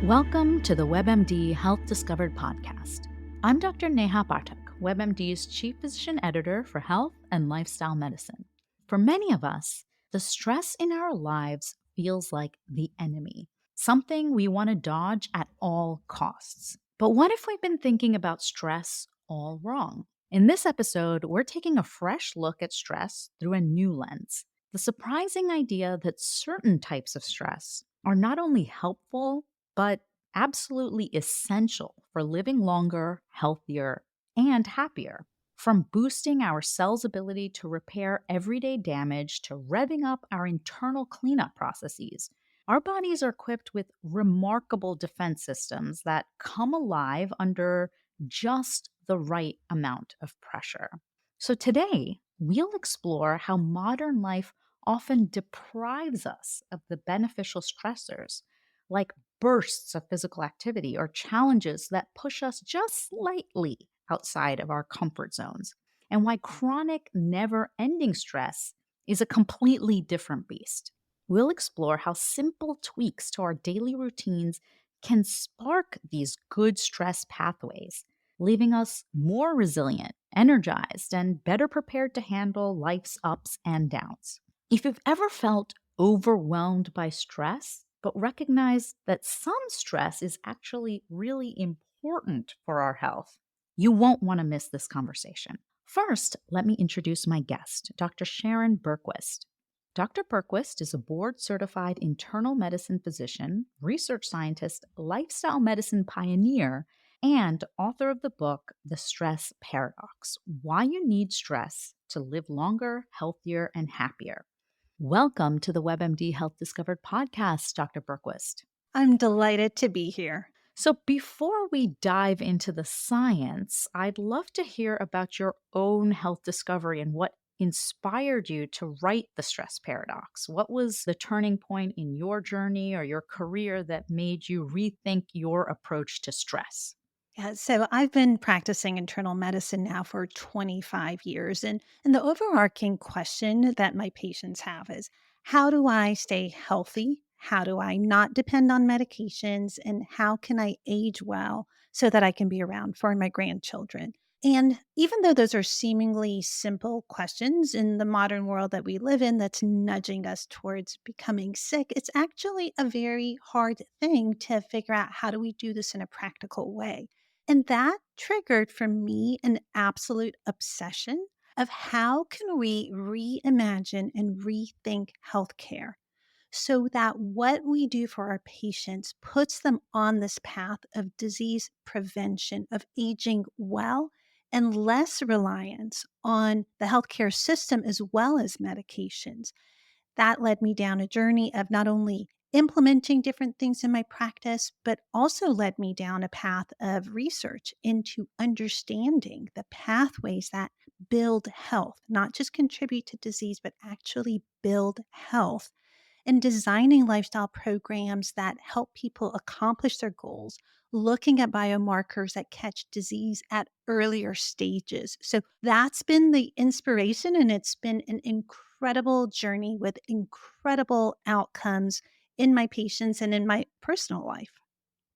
Welcome to the WebMD Health Discovered podcast. I'm Dr. Neha Pathak, WebMD's Chief Physician Editor for Health and Lifestyle Medicine. For many of us, the stress in our lives feels like the enemy, something we want to dodge at all costs. But what if we've been thinking about stress all wrong? In this episode, we're taking a fresh look at stress through a new lens. The surprising idea that certain types of stress are not only helpful, but absolutely essential for living longer, healthier, and happier. From boosting our cells' ability to repair everyday damage to revving up our internal cleanup processes, our bodies are equipped with remarkable defense systems that come alive under just the right amount of pressure. So today, we'll explore how modern life often deprives us of the beneficial stressors like bursts of physical activity or challenges that push us just slightly outside of our comfort zones, and why chronic, never ending stress is a completely different beast. We'll explore how simple tweaks to our daily routines can spark these good stress pathways, leaving us more resilient, energized, and better prepared to handle life's ups and downs. If you've ever felt overwhelmed by stress, but recognize that some stress is actually really important for our health, you won't want to miss this conversation. First, let me introduce my guest, Dr. Sharon Bergquist. Dr. Bergquist is a board certified internal medicine physician, research scientist, lifestyle medicine pioneer, and author of the book, The Stress Paradox: Why You Need Stress to Live Longer, Healthier, and Happier. Welcome to the WebMD Health Discovered podcast, Dr. Bergquist. I'm delighted to be here. So, before we dive into the science, I'd love to hear about your own health discovery and what inspired you to write The Stress Paradox. What was the turning point in your journey or your career that made you rethink your approach to stress? Yeah, so I've been practicing internal medicine now for 25 years. And the overarching question that my patients have is, how do I stay healthy? How do I not depend on medications? And how can I age well so that I can be around for my grandchildren? And even though those are seemingly simple questions in the modern world that we live in that's nudging us towards becoming sick, it's actually a very hard thing to figure out how do we do this in a practical way. And that triggered for me an absolute obsession of how can we reimagine and rethink healthcare so that what we do for our patients puts them on this path of disease prevention, of aging well, and less reliance on the healthcare system as well as medications. That led me down a journey of not only implementing different things in my practice, but also led me down a path of research into understanding the pathways that build health, not just contribute to disease, but actually build health, and designing lifestyle programs that help people accomplish their goals, looking at biomarkers that catch disease at earlier stages. So that's been the inspiration, and it's been an incredible journey with incredible outcomes in my patients and in my personal life.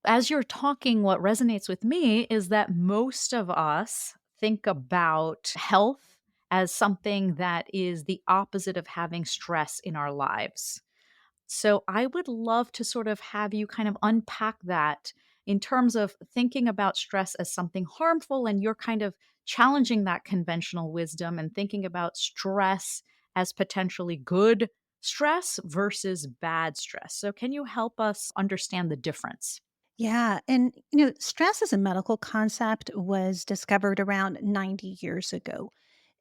As you're talking, what resonates with me is that most of us think about health as something that is the opposite of having stress in our lives. So I would love to sort of have you kind of unpack that in terms of thinking about stress as something harmful, and you're kind of challenging that conventional wisdom and thinking about stress as potentially good stress versus bad stress. So can you help us understand the difference? Yeah. And, stress as a medical concept was discovered around 90 years ago.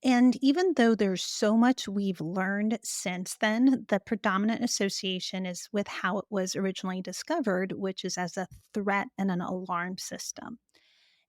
And even though there's so much we've learned since then, the predominant association is with how it was originally discovered, which is as a threat and an alarm system.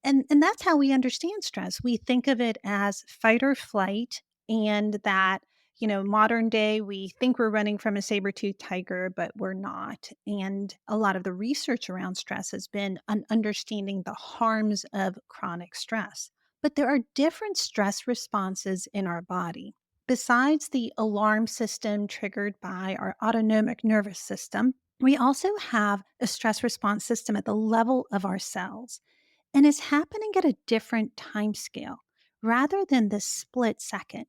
And that's how we understand stress. We think of it as fight or flight, and that, modern day, we think we're running from a saber-toothed tiger, but we're not. And a lot of the research around stress has been on understanding the harms of chronic stress. But there are different stress responses in our body. Besides the alarm system triggered by our autonomic nervous system, We also have a stress response system at the level of our cells, and it's happening at a different time scale rather than the split second.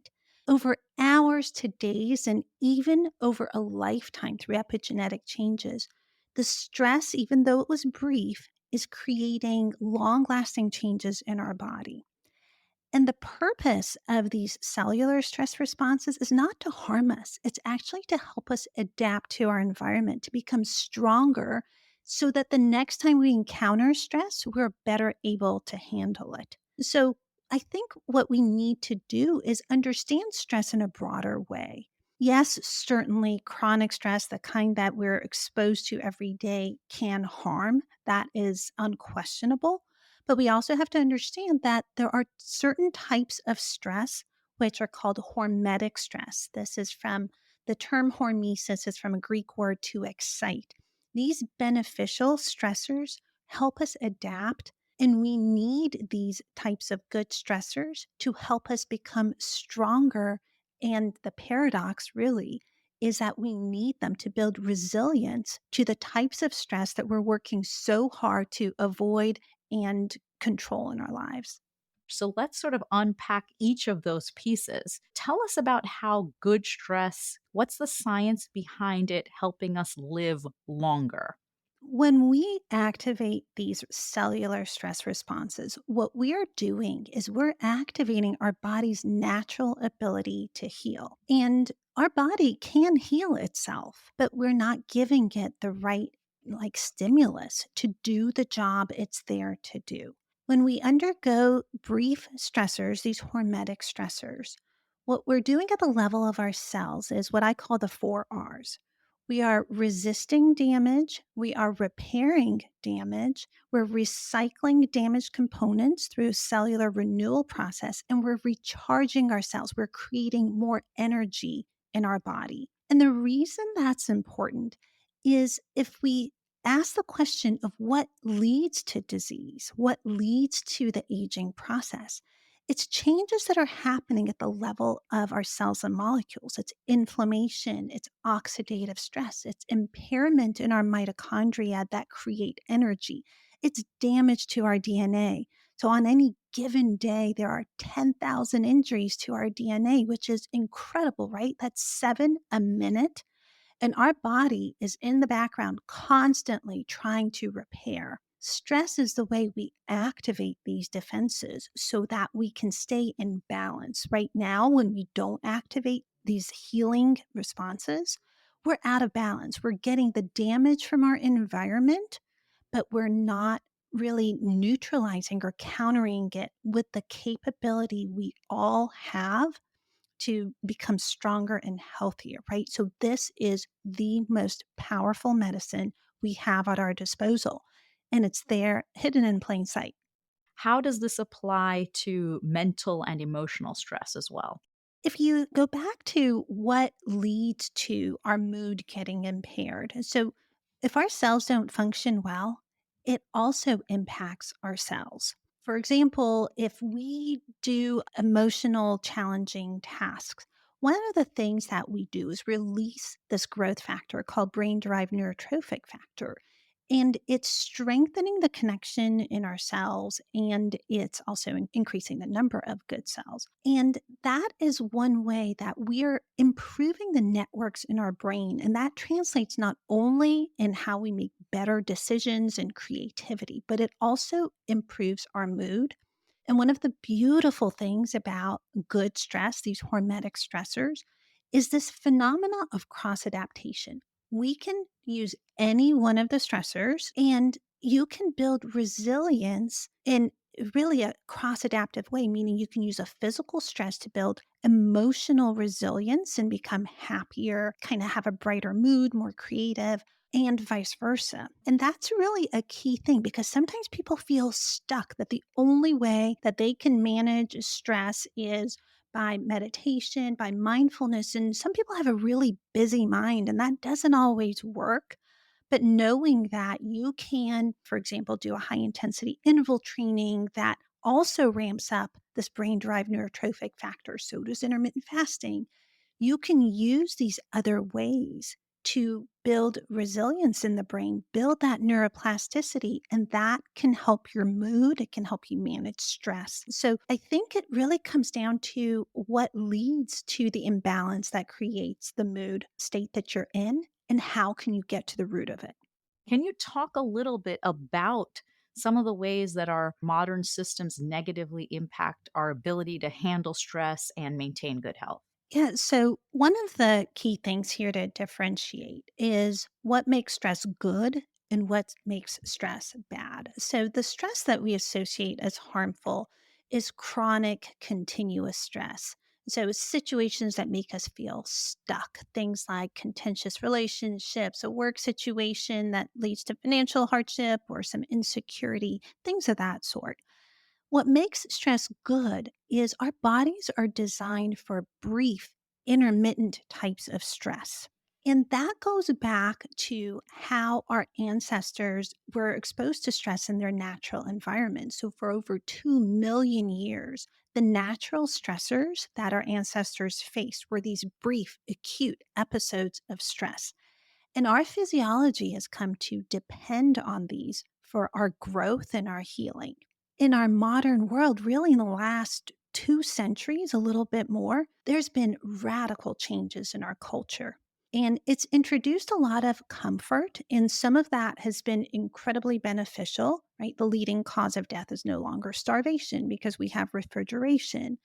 Over hours to days, and even over a lifetime through epigenetic changes, the stress, even though it was brief, is creating long lasting changes in our body. And the purpose of these cellular stress responses is not to harm us. It's actually to help us adapt to our environment, to become stronger so that the next time we encounter stress, we're better able to handle it. So I think what we need to do is understand stress in a broader way. Yes, certainly chronic stress, the kind that we're exposed to every day, can harm. That is unquestionable. But we also have to understand that there are certain types of stress which are called hormetic stress. This is from the term hormesis, is from a Greek word to excite. These beneficial stressors help us adapt, and we need these types of good stressors to help us become stronger. And the paradox really is that we need them to build resilience to the types of stress that we're working so hard to avoid and control in our lives. So let's sort of unpack each of those pieces. Tell us about how good stress, what's the science behind it helping us live longer? When we activate these cellular stress responses, what we are doing is we're activating our body's natural ability to heal. And our body can heal itself, but we're not giving it the right stimulus to do the job it's there to do. When we undergo brief stressors, these hormetic stressors, what we're doing at the level of our cells is what I call the 4 R's. We are resisting damage, we are repairing damage, we're recycling damaged components through a cellular renewal process, and we're recharging our cells. We're creating more energy in our body. And the reason that's important is if we ask the question of what leads to disease, what leads to the aging process, it's changes that are happening at the level of our cells and molecules. It's inflammation, it's oxidative stress, it's impairment in our mitochondria that create energy, it's damage to our DNA. So, on any given day, there are 10,000 injuries to our DNA, which is incredible, right? That's 7 a minute. And our body is in the background constantly trying to repair. Stress is the way we activate these defenses so that we can stay in balance. Right now, when we don't activate these healing responses, we're out of balance. We're getting the damage from our environment, but we're not really neutralizing or countering it with the capability we all have to become stronger and healthier, right? So, this is the most powerful medicine we have at our disposal, and it's there hidden in plain sight. How does this apply to mental and emotional stress as well? If you go back to what leads to our mood getting impaired, so if our cells don't function well, it also impacts our cells. For example, if we do emotional challenging tasks, one of the things that we do is release this growth factor called brain derived neurotrophic factor. And it's strengthening the connection in our cells, and it's also increasing the number of good cells. And that is one way that we're improving the networks in our brain. And that translates not only in how we make better decisions and creativity, but it also improves our mood. And one of the beautiful things about good stress, these hormetic stressors, is this phenomena of cross adaptation. We can use any one of the stressors and you can build resilience in really a cross adaptive way, meaning you can use a physical stress to build emotional resilience and become happier, kind of have a brighter mood, more creative, and vice versa. And that's really a key thing because sometimes people feel stuck that the only way that they can manage stress is by meditation, by mindfulness. And some people have a really busy mind, and that doesn't always work. But knowing that you can, for example, do a high intensity interval training that also ramps up this brain derived neurotrophic factor, so does intermittent fasting. You can use these other ways to build resilience in the brain, build that neuroplasticity, and that can help your mood. It can help you manage stress. So I think it really comes down to what leads to the imbalance that creates the mood state that you're in, and how can you get to the root of it. Can you talk a little bit about some of the ways that our modern systems negatively impact our ability to handle stress and maintain good health? Yeah, so one of the key things here to differentiate is what makes stress good and what makes stress bad. So, the stress that we associate as harmful is chronic, continuous stress. So, situations that make us feel stuck, things like contentious relationships, a work situation that leads to financial hardship or some insecurity, things of that sort. What makes stress good is our bodies are designed for brief, intermittent types of stress. And that goes back to how our ancestors were exposed to stress in their natural environment. So, for over 2 million years, the natural stressors that our ancestors faced were these brief, acute episodes of stress. And our physiology has come to depend on these for our growth and our healing. In our modern world, really in the last 2 centuries, a little bit more, there's been radical changes in our culture. And it's introduced a lot of comfort, and some of that has been incredibly beneficial, right? The leading cause of death is no longer starvation because we have refrigeration.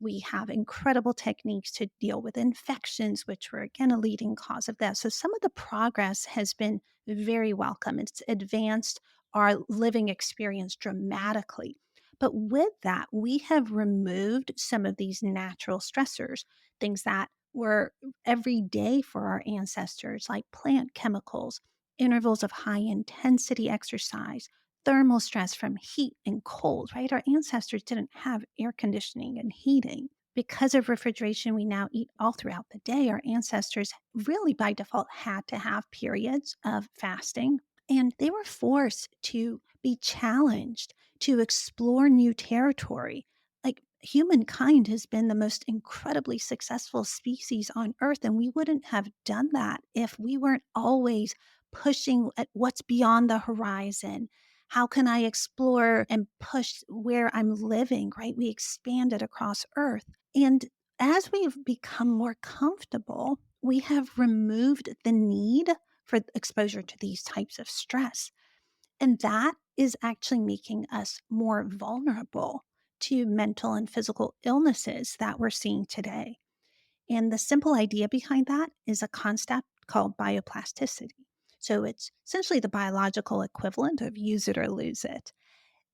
We have incredible techniques to deal with infections, which were again a leading cause of death. So some of the progress has been very welcome. It's advanced our living experience dramatically. But with that, we have removed some of these natural stressors, things that were every day for our ancestors, like plant chemicals, intervals of high intensity exercise, thermal stress from heat and cold, right? Our ancestors didn't have air conditioning and heating. Because of refrigeration, we now eat all throughout the day. Our ancestors really by default had to have periods of fasting, and they were forced to be challenged to explore new territory. Like humankind has been the most incredibly successful species on earth, and we wouldn't have done that if we weren't always pushing at what's beyond the horizon. How can I explore and push where I'm living, right? We expanded across earth. And as we've become more comfortable, we have removed the need for exposure to these types of stress. And that is actually making us more vulnerable to mental and physical illnesses that we're seeing today. And the simple idea behind that is a concept called bioplasticity. So it's essentially the biological equivalent of use it or lose it.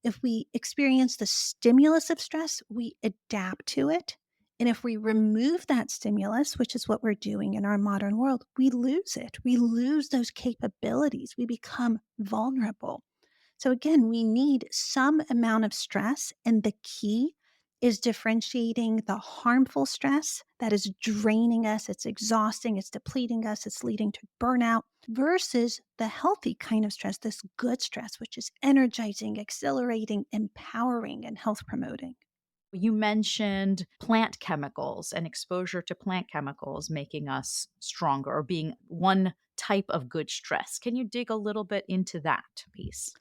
If we experience the stimulus of stress, we adapt to it. And if we remove that stimulus, which is what we're doing in our modern world, we lose it. We lose those capabilities. We become vulnerable. So, again, we need some amount of stress. And the key is differentiating the harmful stress that is draining us, it's exhausting, it's depleting us, it's leading to burnout, versus the healthy kind of stress, this good stress, which is energizing, exhilarating, empowering, and health promoting. You mentioned plant chemicals and exposure to plant chemicals making us stronger or being one type of good stress. Can you dig a little bit into that piece?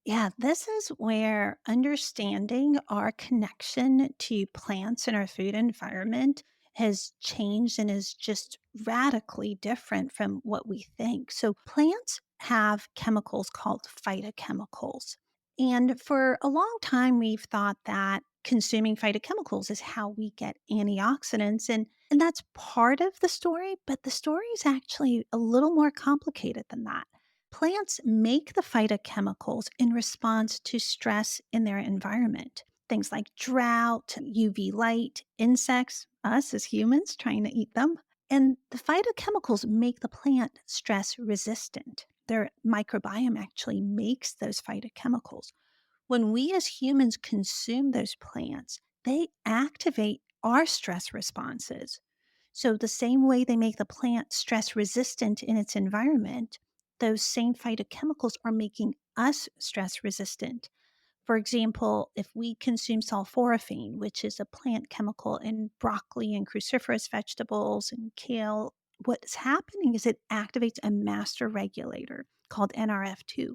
Yeah, this is where understanding our connection to plants and our food environment has changed and is just radically different from what we think. So, plants have chemicals called phytochemicals. And for a long time, we've thought that consuming phytochemicals is how we get antioxidants. And that's part of the story, but the story is actually a little more complicated than that. Plants make the phytochemicals in response to stress in their environment. Things like drought, UV light, insects, us as humans trying to eat them. And the phytochemicals make the plant stress resistant. Their microbiome actually makes those phytochemicals. When we as humans consume those plants, they activate our stress responses. So, the same way they make the plant stress resistant in its environment, those same phytochemicals are making us stress resistant. For example, if we consume sulforaphane, which is a plant chemical in broccoli and cruciferous vegetables and kale, what's happening is it activates a master regulator called NRF2.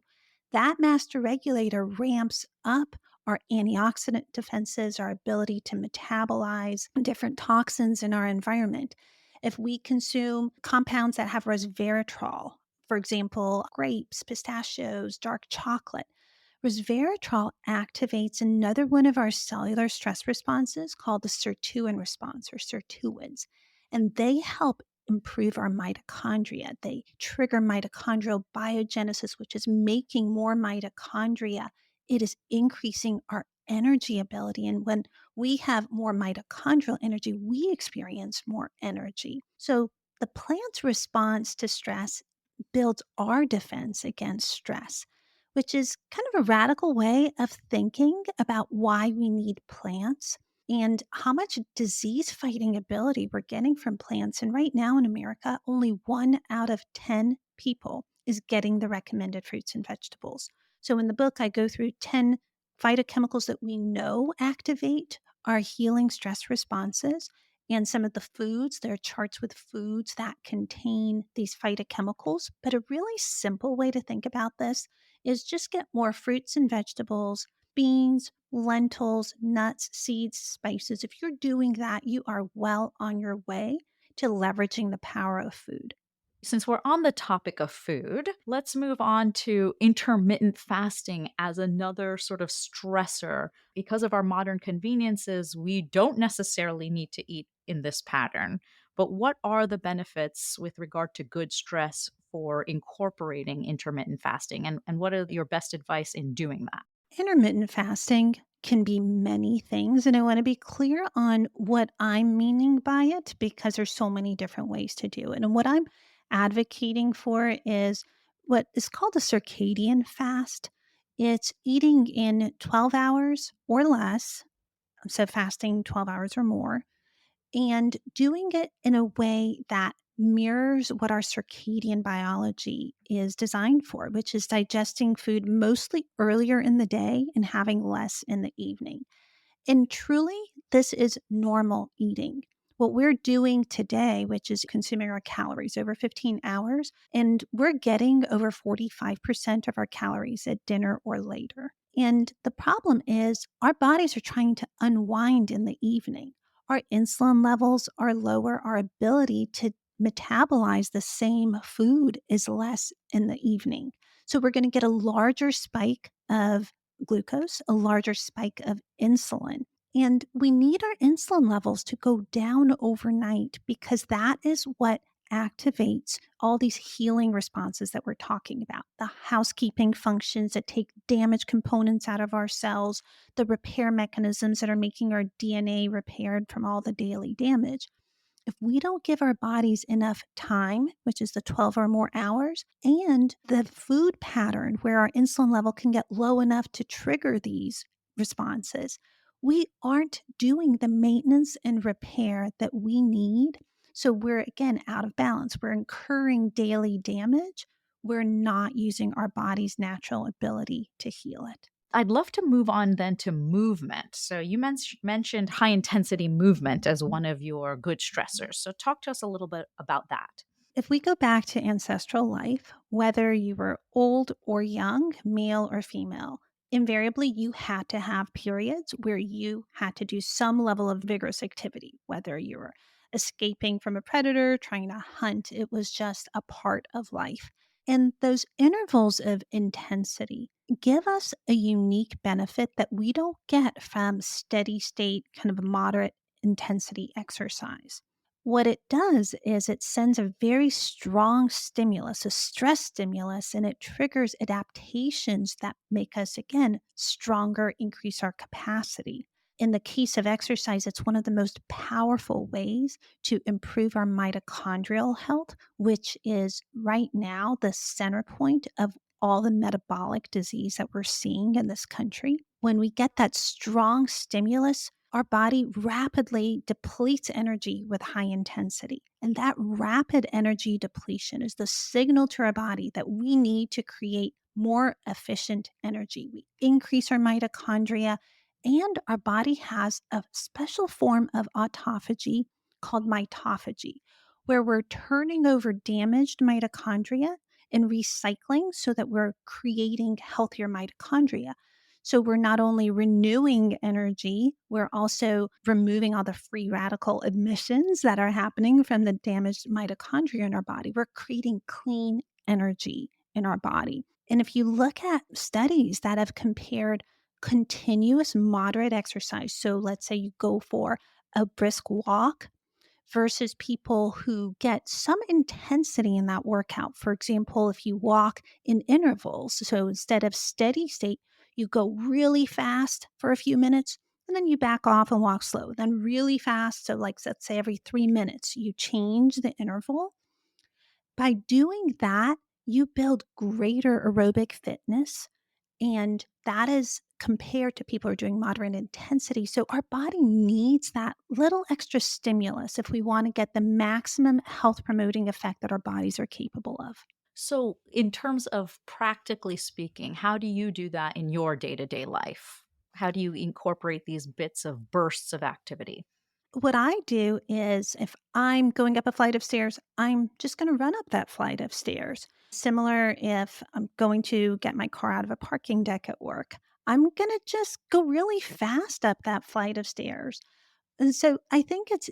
That master regulator ramps up our antioxidant defenses, our ability to metabolize different toxins in our environment. If we consume compounds that have resveratrol, for example, grapes, pistachios, dark chocolate, resveratrol activates another one of our cellular stress responses called the sirtuin response or sirtuins, and they help improve our mitochondria. They trigger mitochondrial biogenesis, which is making more mitochondria. It is increasing our energy ability. And when we have more mitochondrial energy, we experience more energy. So the plant's response to stress builds our defense against stress, which is kind of a radical way of thinking about why we need plants and how much disease fighting ability we're getting from plants. And right now in America, only 1 out of 10 people is getting the recommended fruits and vegetables. So in the book, I go through 10 phytochemicals that we know activate our healing stress responses. And some of the foods, there are charts with foods that contain these phytochemicals. But a really simple way to think about this is just get more fruits and vegetables, beans, lentils, nuts, seeds, spices. If you're doing that, you are well on your way to leveraging the power of food. Since we're on the topic of food, let's move on to intermittent fasting as another sort of stressor. Because of our modern conveniences, we don't necessarily need to eat in this pattern. But what are the benefits with regard to good stress for incorporating intermittent fasting? And what are your best advice in doing that? Intermittent fasting can be many things, and I want to be clear on what I'm meaning by it because there's so many different ways to do it. And what I'm advocating for is what is called a circadian fast. It's eating in 12 hours or less, so fasting 12 hours or more, and doing it in a way that mirrors what our circadian biology is designed for, which is digesting food mostly earlier in the day and having less in the evening. And truly, this is normal eating. What we're doing today, which is consuming our calories over 15 hours, and we're getting over 45% of our calories at dinner or later. And the problem is, our bodies are trying to unwind in the evening. Our insulin levels are lower, our ability to metabolize the same food is less in the evening. So we're going to get a larger spike of glucose, a larger spike of insulin. And we need our insulin levels to go down overnight because that is what activates all these healing responses that we're talking about. The housekeeping functions that take damaged components out of our cells, the repair mechanisms that are making our DNA repaired from all the daily damage. If we don't give our bodies enough time, which is the 12 or more hours, and the food pattern where our insulin level can get low enough to trigger these responses, we aren't doing the maintenance and repair that we need. So we're again out of balance. We're incurring daily damage. We're not using our body's natural ability to heal it. I'd love to move on then to movement. So you mentioned high intensity movement as one of your good stressors. So talk to us a little bit about that. If we go back to ancestral life, whether you were old or young, male or female, invariably you had to have periods where you had to do some level of vigorous activity, whether you were escaping from a predator, trying to hunt, it was just a part of life. And those intervals of intensity give us a unique benefit that we don't get from steady state, kind of moderate intensity exercise. What it does is it sends a very strong stimulus, a stress stimulus, and it triggers adaptations that make us, again, stronger, increase our capacity. In the case of exercise, it's one of the most powerful ways to improve our mitochondrial health, which is right now the center point of all the metabolic disease that we're seeing in this country. When we get that strong stimulus, our body rapidly depletes energy with high intensity. And that rapid energy depletion is the signal to our body that we need to create more efficient energy. We increase our mitochondria, and our body has a special form of autophagy called mitophagy, where we're turning over damaged mitochondria and recycling so that we're creating healthier mitochondria. So we're not only renewing energy, we're also removing all the free radical emissions that are happening from the damaged mitochondria in our body. We're creating clean energy in our body. And if you look at studies that have compared continuous moderate exercise, so let's say you go for a brisk walk versus people who get some intensity in that workout. For example, if you walk in intervals, so instead of steady state, you go really fast for a few minutes and then you back off and walk slow, then really fast. So, like, let's say every 3 minutes, you change the interval. By doing that, you build greater aerobic fitness, and that is compared to people who are doing moderate intensity. So our body needs that little extra stimulus if we want to get the maximum health promoting effect that our bodies are capable of. So, in terms of practically speaking, how do you do that in your day to day life? How do you incorporate these bits of bursts of activity? What I do is if I'm going up a flight of stairs, I'm just going to run up that flight of stairs. Similar if I'm going to get my car out of a parking deck at work, I'm going to just go really fast up that flight of stairs. And so I think it's,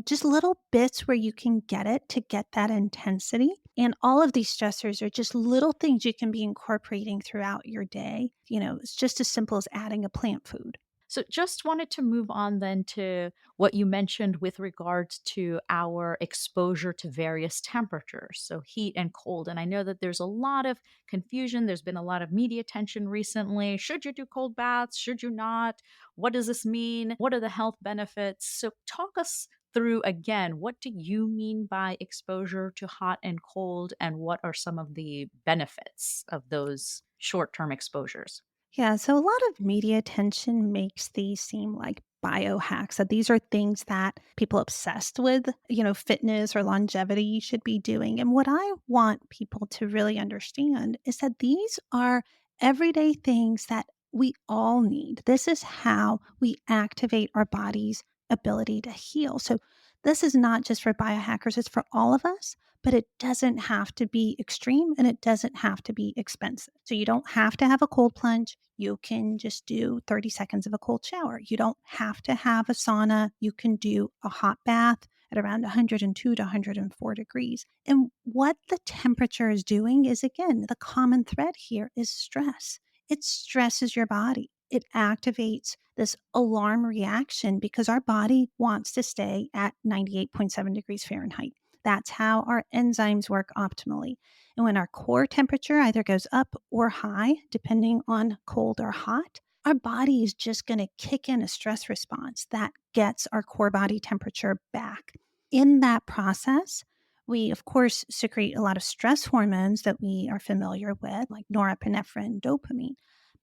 just little bits where you can get it to get that intensity. And all of these stressors are just little things you can be incorporating throughout your day. It's just as simple as adding a plant food. So, just wanted to move on then to what you mentioned with regards to our exposure to various temperatures, so heat and cold. And I know that there's a lot of confusion. There's been a lot of media attention recently. Should you do cold baths? Should you not? What does this mean? What are the health benefits? So, talk us through again, what do you mean by exposure to hot and cold? And what are some of the benefits of those short term exposures? Yeah, so a lot of media attention makes these seem like biohacks, that these are things that people obsessed with, fitness or longevity should be doing. And what I want people to really understand is that these are everyday things that we all need. This is how we activate our body's ability to heal. So this is not just for biohackers, it's for all of us, but it doesn't have to be extreme and it doesn't have to be expensive. So you don't have to have a cold plunge. You can just do 30 seconds of a cold shower. You don't have to have a sauna. You can do a hot bath at around 102 to 104 degrees. And what the temperature is doing is, again, the common thread here is stress. It stresses your body. It activates this alarm reaction because our body wants to stay at 98.7 degrees Fahrenheit. That's how our enzymes work optimally. And when our core temperature either goes up or high, depending on cold or hot, our body is just going to kick in a stress response that gets our core body temperature back. In that process, we, of course, secrete a lot of stress hormones that we are familiar with, like norepinephrine, dopamine.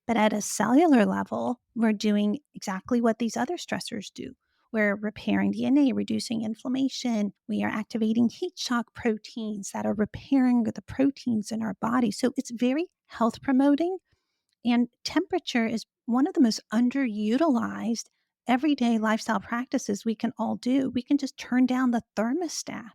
But at a cellular level, we're doing exactly what these other stressors do. We're repairing DNA, reducing inflammation. We are activating heat shock proteins that are repairing the proteins in our body. So it's very health promoting. And temperature is one of the most underutilized everyday lifestyle practices we can all do. We can just turn down the thermostat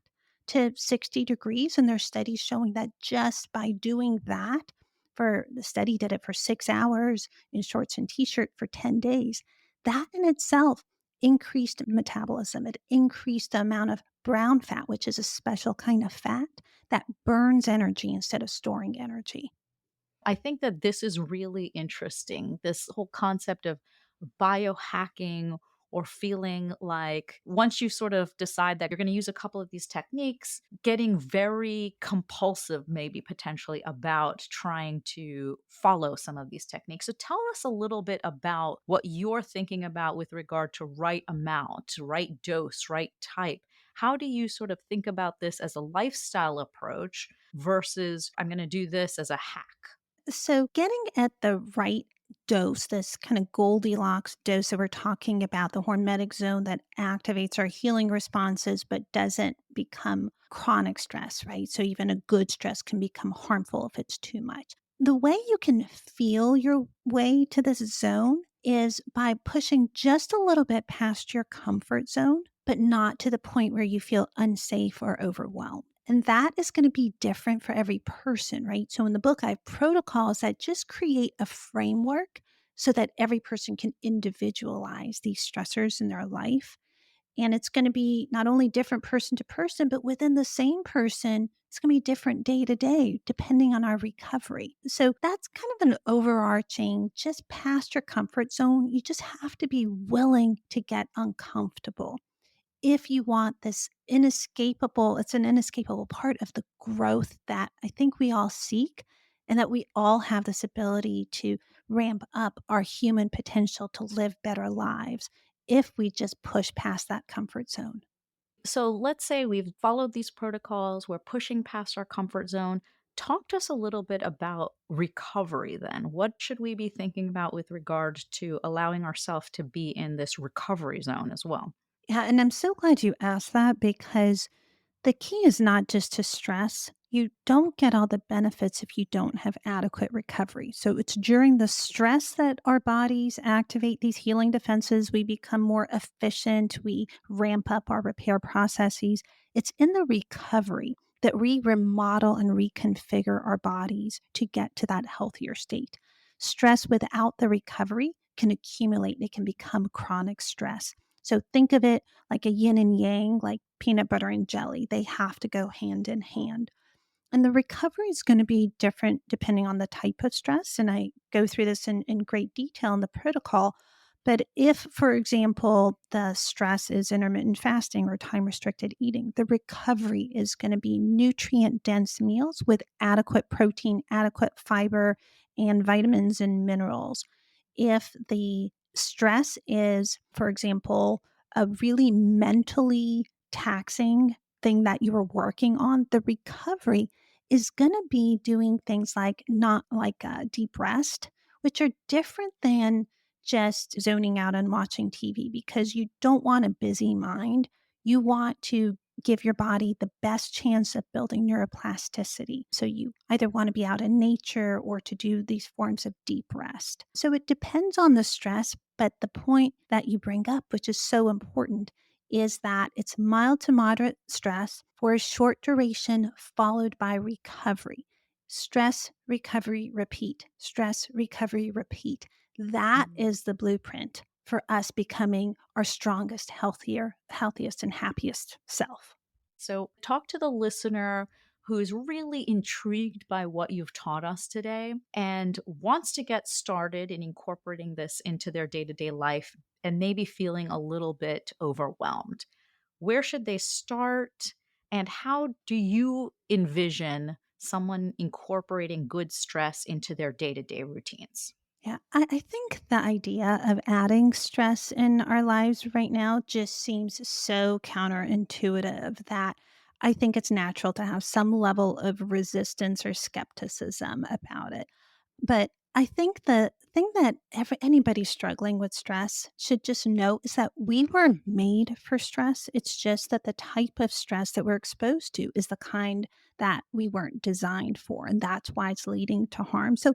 to 60 degrees. And there's studies showing that just by doing that, for the study did it for 6 hours in shorts and t-shirt for 10 days. That in itself increased metabolism. It increased the amount of brown fat, which is a special kind of fat that burns energy instead of storing energy. I think that this is really interesting. This whole concept of biohacking or feeling like once you sort of decide that you're going to use a couple of these techniques, getting very compulsive, maybe potentially about trying to follow some of these techniques. So tell us a little bit about what you're thinking about with regard to right amount, right dose, right type. How do you sort of think about this as a lifestyle approach versus I'm going to do this as a hack? So, getting at the right dose, this kind of Goldilocks dose that we're talking about, the hormetic zone that activates our healing responses but doesn't become chronic stress, right? So, even a good stress can become harmful if it's too much. The way you can feel your way to this zone is by pushing just a little bit past your comfort zone, but not to the point where you feel unsafe or overwhelmed. And that is going to be different for every person, right? So in the book, I have protocols that just create a framework so that every person can individualize these stressors in their life. And it's going to be not only different person to person, but within the same person, it's going to be different day to day, depending on our recovery. So that's kind of an overarching, just past your comfort zone. You just have to be willing to get uncomfortable if you want this inescapable, it's an inescapable part of the growth that I think we all seek, and that we all have this ability to ramp up our human potential to live better lives if we just push past that comfort zone. So let's say we've followed these protocols, we're pushing past our comfort zone. Talk to us a little bit about recovery then. What should we be thinking about with regard to allowing ourselves to be in this recovery zone as well? Yeah, and I'm so glad you asked that because the key is not just to stress. You don't get all the benefits if you don't have adequate recovery. So it's during the stress that our bodies activate these healing defenses. We become more efficient. We ramp up our repair processes. It's in the recovery that we remodel and reconfigure our bodies to get to that healthier state. Stress without the recovery can accumulate. It can become chronic stress. So think of it like a yin and yang, like peanut butter and jelly. They have to go hand in hand. And the recovery is going to be different depending on the type of stress. And I go through this in great detail in the protocol. But if, for example, the stress is intermittent fasting or time restricted eating, the recovery is going to be nutrient dense meals with adequate protein, adequate fiber, and vitamins and minerals. If the stress is, for example, a really mentally taxing thing that you are working on, the recovery is going to be doing things like not like a deep rest, which are different than just zoning out and watching TV because you don't want a busy mind. You want to give your body the best chance of building neuroplasticity. So you either want to be out in nature or to do these forms of deep rest. So it depends on the stress, but the point that you bring up, which is so important, is that it's mild to moderate stress for a short duration followed by recovery. Stress, recovery, repeat. Stress, recovery, repeat. That Mhm. is the blueprint for us becoming our strongest, healthiest, and happiest self. So, talk to the listener who's really intrigued by what you've taught us today and wants to get started in incorporating this into their day to day life and maybe feeling a little bit overwhelmed. Where should they start? And how do you envision someone incorporating good stress into their day to day routines? Yeah, I think the idea of adding stress in our lives right now just seems so counterintuitive that I think it's natural to have some level of resistance or skepticism about it. But I think the thing that anybody struggling with stress should just know is that we were made for stress. It's just that the type of stress that we're exposed to is the kind that we weren't designed for. And that's why it's leading to harm. So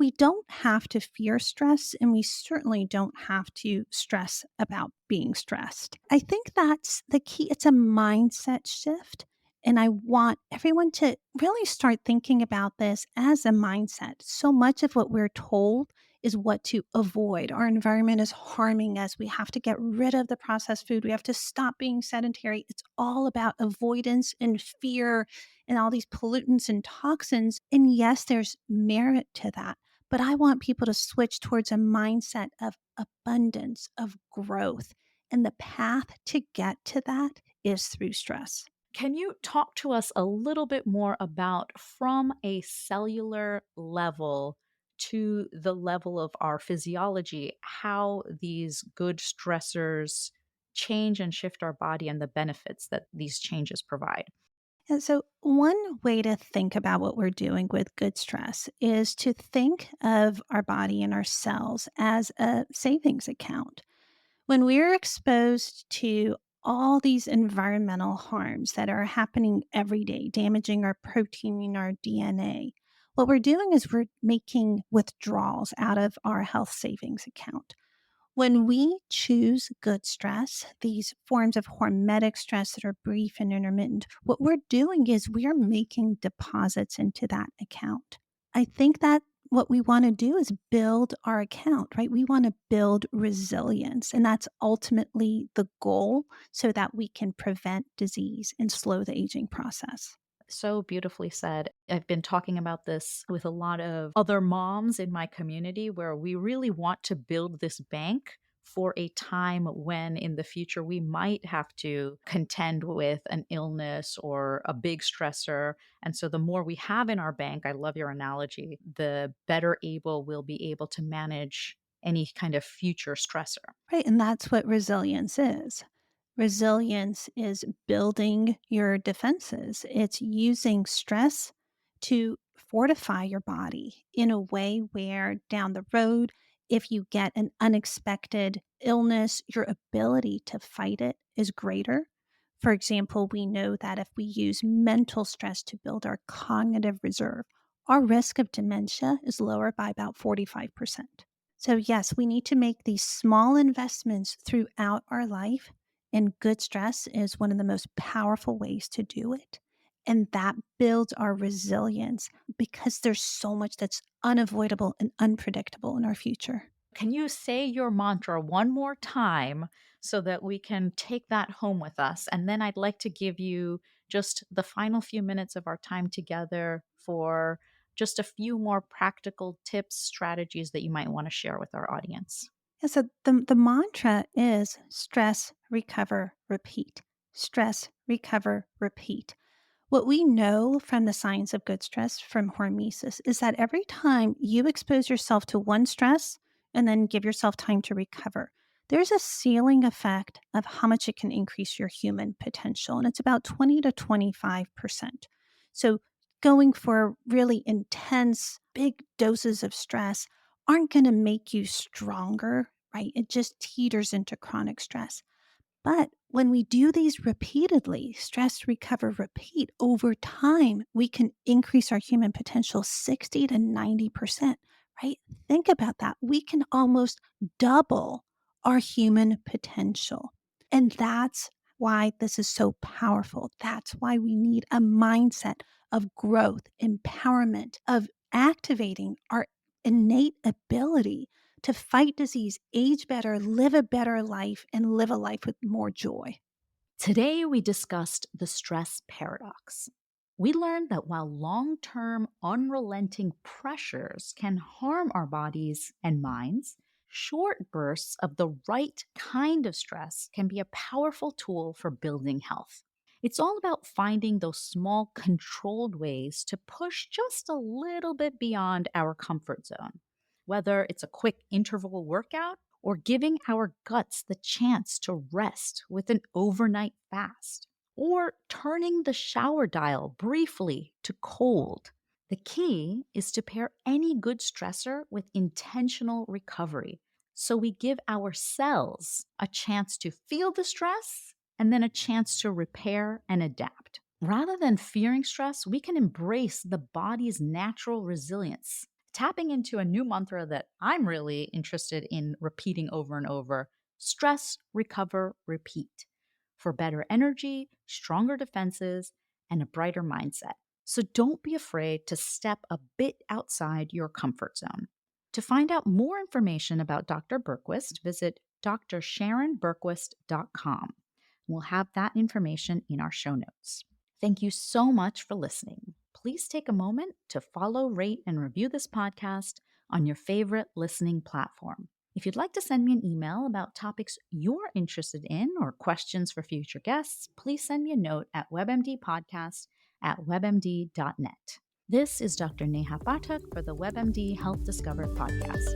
we don't have to fear stress, and we certainly don't have to stress about being stressed. I think that's the key. It's a mindset shift. And I want everyone to really start thinking about this as a mindset. So much of what we're told is what to avoid. Our environment is harming us. We have to get rid of the processed food. We have to stop being sedentary. It's all about avoidance and fear and all these pollutants and toxins. And yes, there's merit to that. But I want people to switch towards a mindset of abundance, of growth. And the path to get to that is through stress. Can you talk to us a little bit more about from a cellular level to the level of our physiology, how these good stressors change and shift our body and the benefits that these changes provide? And so, one way to think about what we're doing with good stress is to think of our body and our cells as a savings account. When we're exposed to all these environmental harms that are happening every day, damaging our protein and our DNA, what we're doing is we're making withdrawals out of our health savings account. When we choose good stress, these forms of hormetic stress that are brief and intermittent, what we're doing is we're making deposits into that account. I think that what we want to do is build our account, right? We want to build resilience, and that's ultimately the goal so that we can prevent disease and slow the aging process. So beautifully said. I've been talking about this with a lot of other moms in my community where we really want to build this bank for a time when in the future we might have to contend with an illness or a big stressor. And so the more we have in our bank, I love your analogy, the better able we'll be able to manage any kind of future stressor. Right. And that's what resilience is. Resilience is building your defenses, it's using stress to fortify your body in a way where down the road, if you get an unexpected illness, your ability to fight it is greater. For example, we know that if we use mental stress to build our cognitive reserve, our risk of dementia is lower by about 45%. So, yes, we need to make these small investments throughout our life, and good stress is one of the most powerful ways to do it. And that builds our resilience because there's so much that's unavoidable and unpredictable in our future. Can you say your mantra one more time so that we can take that home with us? And then I'd like to give you just the final few minutes of our time together for just a few more practical tips, strategies that you might want to share with our audience. Yeah, so the mantra is stress, recover, repeat. Stress, recover, repeat. What we know from the science of good stress from hormesis is that every time you expose yourself to one stress and then give yourself time to recover, there's a ceiling effect of how much it can increase your human potential. And it's about 20 to 25%. So going for really intense, big doses of stress aren't going to make you stronger, right? It just teeters into chronic stress. But when we do these repeatedly, stress, recover, repeat, over time, we can increase our human potential 60 to 90%, right? Think about that. We can almost double our human potential. And that's why this is so powerful. That's why we need a mindset of growth, empowerment, of activating our innate ability to fight disease, age better, live a better life, and live a life with more joy. Today, we discussed the stress paradox. We learned that while long term, unrelenting pressures can harm our bodies and minds, short bursts of the right kind of stress can be a powerful tool for building health. It's all about finding those small, controlled ways to push just a little bit beyond our comfort zone. Whether it's a quick interval workout or giving our guts the chance to rest with an overnight fast, or turning the shower dial briefly to cold. The key is to pair any good stressor with intentional recovery. So we give our cells a chance to feel the stress and then a chance to repair and adapt. Rather than fearing stress, we can embrace the body's natural resilience, tapping into a new mantra that I'm really interested in repeating over and over: stress, recover, repeat, for better energy, stronger defenses, and a brighter mindset. So don't be afraid to step a bit outside your comfort zone. To find out more information about Dr. Bergquist, visit drsharonbergquist.com. We'll have that information in our show notes. Thank you so much for listening. Please take a moment to follow, rate, and review this podcast on your favorite listening platform. If you'd like to send me an email about topics you're interested in or questions for future guests, please send me a note at webmdpodcast@webmd.net. This is Dr. Neha Pathak for the WebMD Health Discovered podcast.